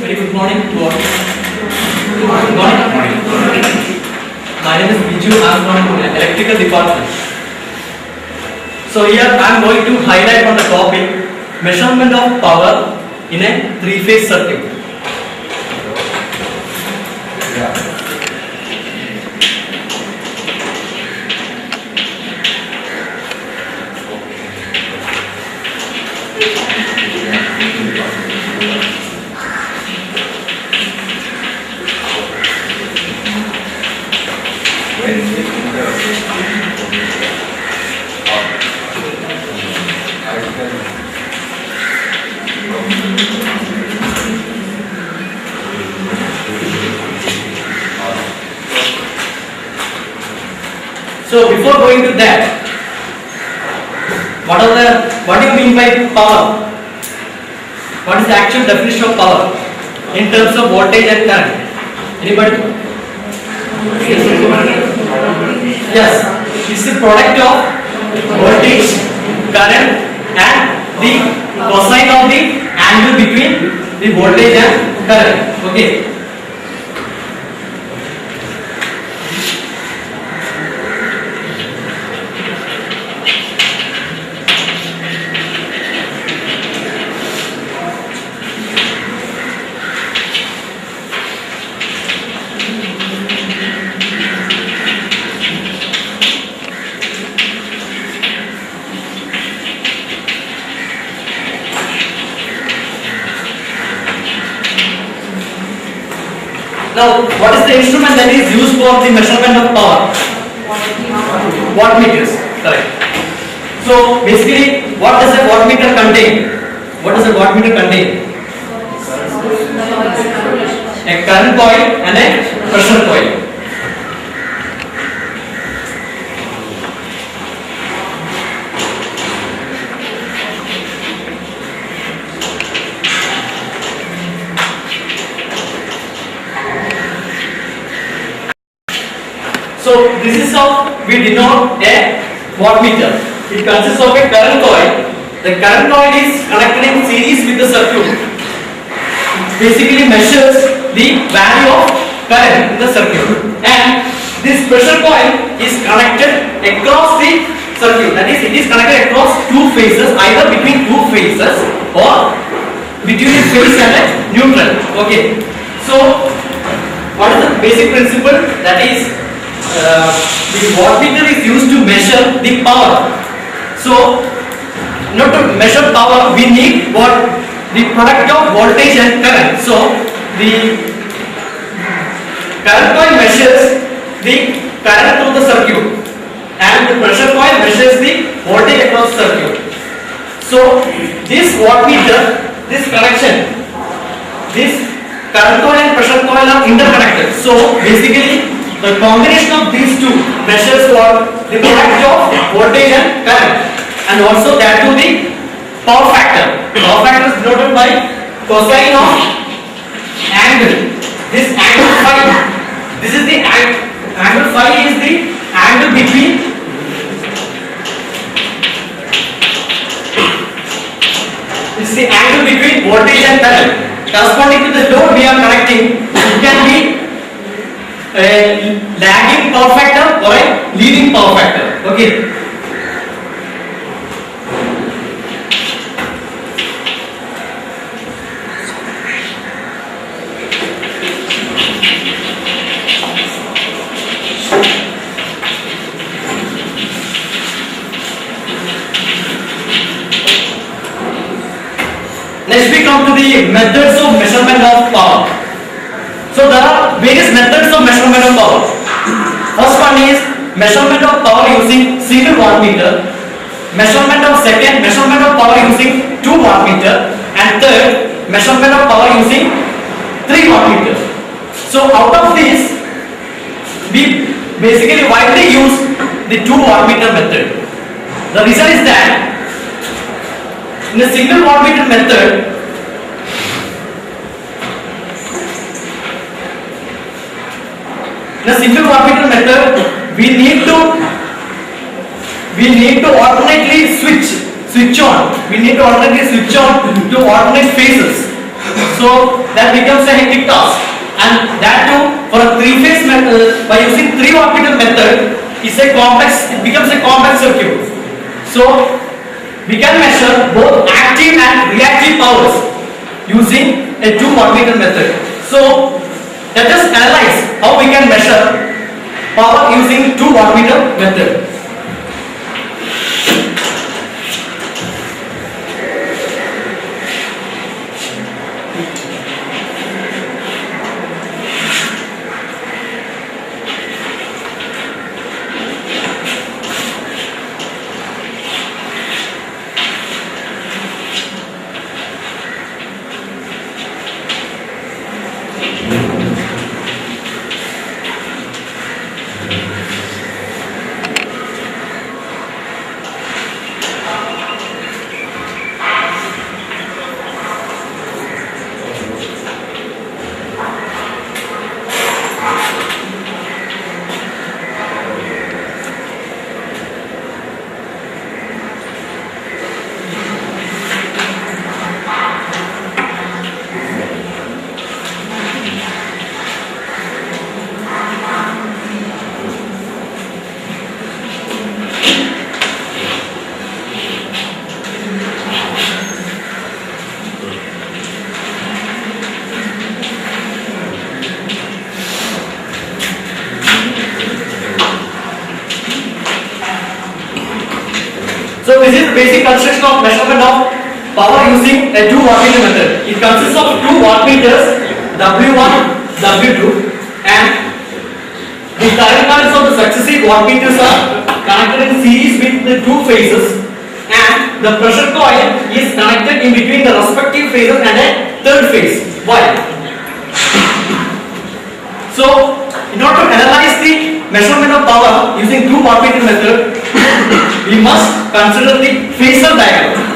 Very good morning to all. Good morning. My name is Biju. I am from electrical department. So here I am going to highlight on the topic measurement of power in a three-phase circuit. So before going to that, what do you mean by power? What is the actual definition of power in terms of voltage and current? Anybody? Yes, it's the product of voltage, current, and the cosine of the angle between the voltage and current. Okay. Now, what is the instrument that is used for the measurement of power? Wattmeters. Correct. So, basically, what does a wattmeter contain? What does a wattmeter contain? A current coil and a pressure coil. So this is how we denote a wattmeter. It consists of a current coil. The current coil is connected in series with the circuit. It basically measures the value of current in the circuit. And this pressure coil is connected across the circuit. That is, it is connected across two phases, either between two phases or between a phase and a neutral. Okay. So what is the basic principle? That is, the wattmeter is used to measure the power. So, not to measure power, we need what? The product of voltage and current. So, the current coil measures the current through the circuit, and the pressure coil measures the voltage across the circuit. So, this wattmeter, this connection, this current coil and pressure coil are interconnected. So, basically, the combination of these two measures what? The product of voltage and current, and also that to the power factor. Power factor is denoted by cosine of angle. This angle phi. This is the angle phi is the angle between voltage and current. Corresponding to the load we are connecting, it can be a lagging power factor or a leading power factor. Okay. Next we come to the methods of measurement of power. So there are various methods of measurement of power. First one is measurement of power using single wattmeter. Measurement of power using 2 wattmeter, and third, measurement of power using 3 wattmeter. So out of this, we basically widely use the 2 wattmeter method. The reason is that in a single wattmeter method, we need to alternately switch on. We need to alternately switch on to alternate phases. So that becomes a hectic task. And that too, for a three-phase method, by using 3 wattmeter method, it becomes a complex circuit. So we can measure both active and reactive powers using a 2 wattmeter method. So let us analyze how we can measure power using 2 wattmeter method. So this is the basic construction of measurement of power using a 2 wattmeter method. It consists of 2 wattmeters, W1, W2, and the current coils of the successive wattmeters are connected in series with the 2 phases, and the pressure coil is connected in between the respective phases and a third phase. Why? So in order to analyze the measurement of power using 2 wattmeter method, we must consider the phasor diagram.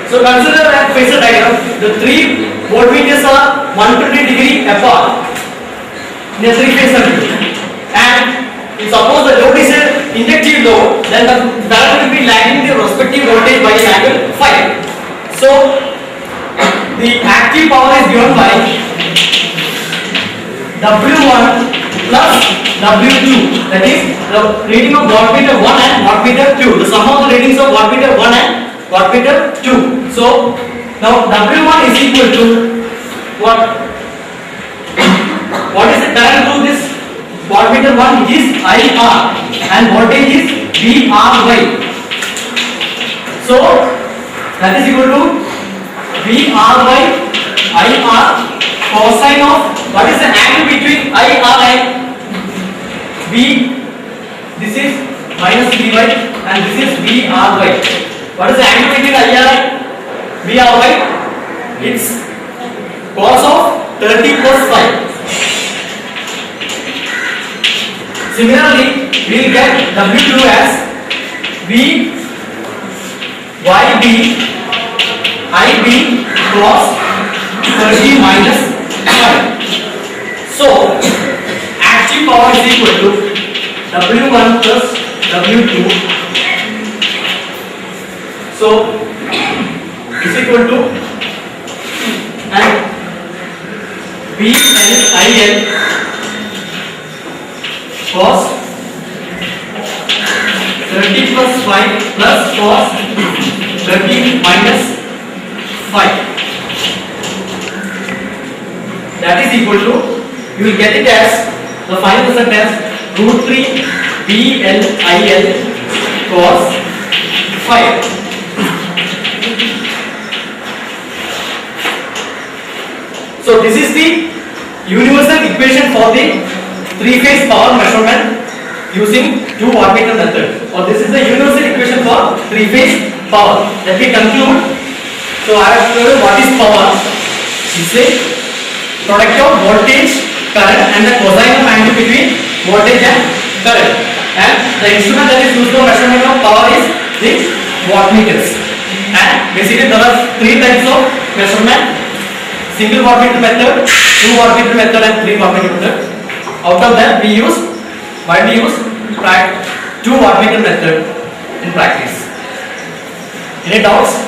So consider that phasor diagram. The 3 voltmeters are 120 degree apart in a 3-phase circuit, and suppose the load is an inductive load, then the current will be lagging the respective voltage by an angle phi. So the active power is given by W1 plus W2, that is the reading of wattmeter 1 and wattmeter 2, the sum of the readings of wattmeter 1 and wattmeter 2. So now W1 is equal to what? What is the current through this wattmeter 1? It is IR and voltage is VRY. So that is equal to VRY IR cosine of, what is the angle between IR and V? This is minus VY and this is VRY. What is the angle between IR and VRY? It's cos of 30 plus 5. Similarly, we will get W2 as V YB IB cos 30 minus 5. So active power is equal to W1 plus W2. So is equal to, and VLIL cos 30 plus 5 plus cos 30 minus 5. That is equal to, you will get it as the final result as root 3 VLIL cos 5. So this is the universal equation for the three-phase power measurement using two wattmeter method. Or this is the universal equation for three-phase power. Let me conclude. So I have told you what is power. It's a product of voltage, current, and the cosine of angle between voltage and current. And the instrument that is used for measurement of power is the wattmeters. And basically there are three types of measurement: single wattmeter method, two wattmeter method, and three wattmeter method. Out of them, we widely use two wattmeter method in practice. Any doubts?